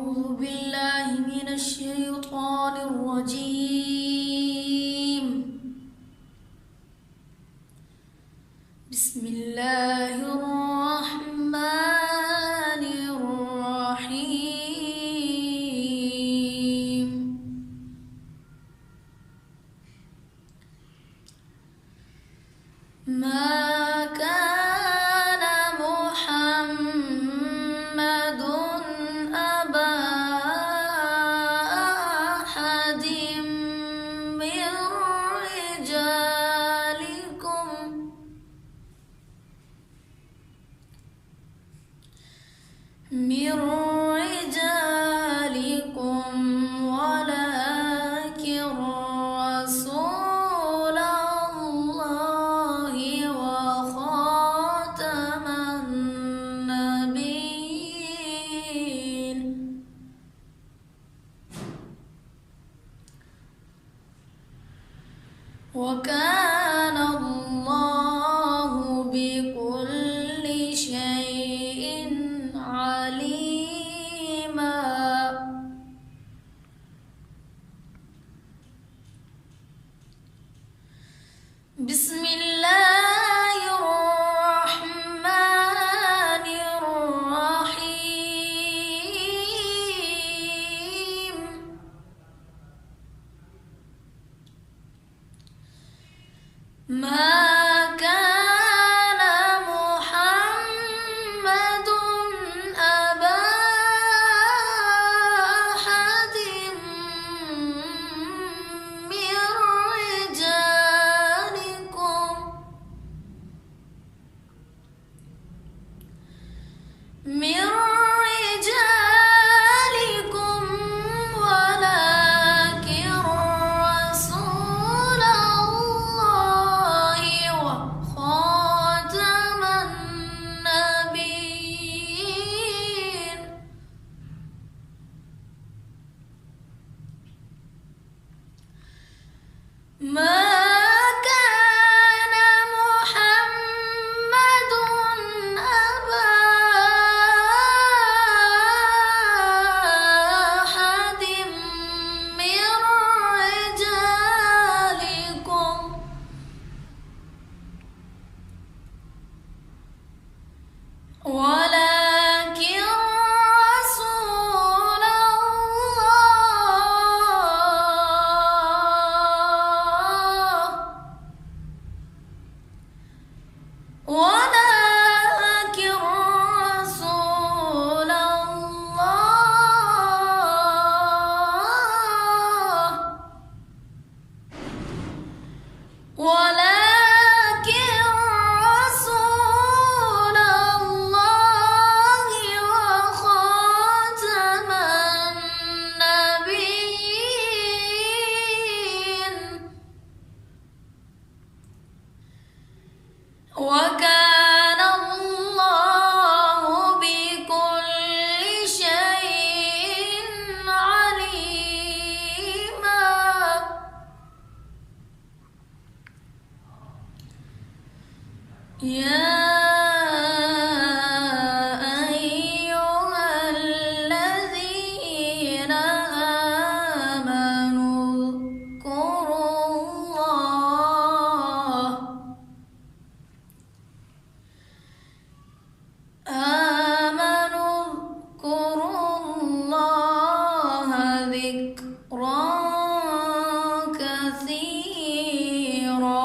أعوذ بالله من الشيطان الرجيم. بسم الله الرحمن الرحيم. ما كان محمد أبا أحد من رجالكم ولكن رسول الله وخاتم النبيين. وكان الله بكل شيء عليما. بسم الله الرحمن الرحيم. ما كان محمد أبا أحد من رجالكم ولكن رسول الله وخاتم النبيين. ما كان محمد أبا أحد من رجالكم ولكن رسول الله ولكن رسول الله ولكن رسول الله وخاتم النبيين. وكان الله بكل شيء عليما. يا أيها الذين آمنوا اذكروا الله ذكرا كثيرا.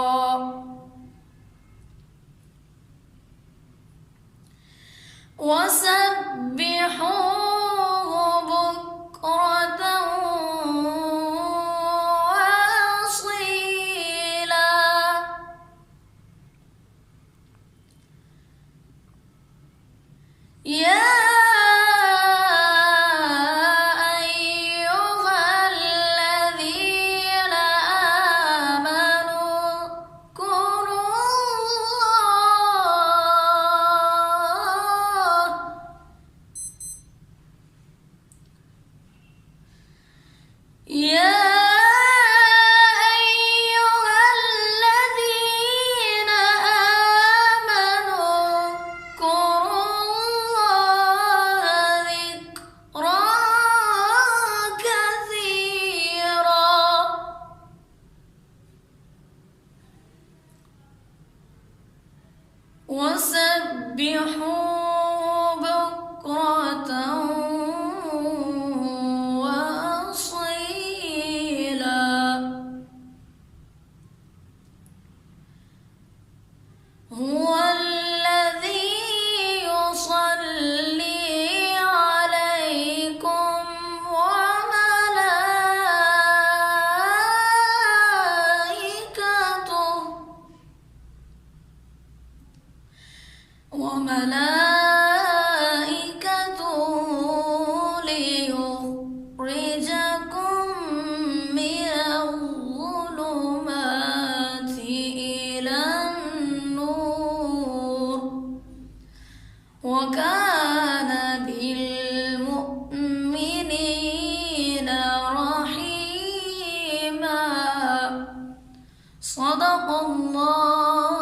صدق الله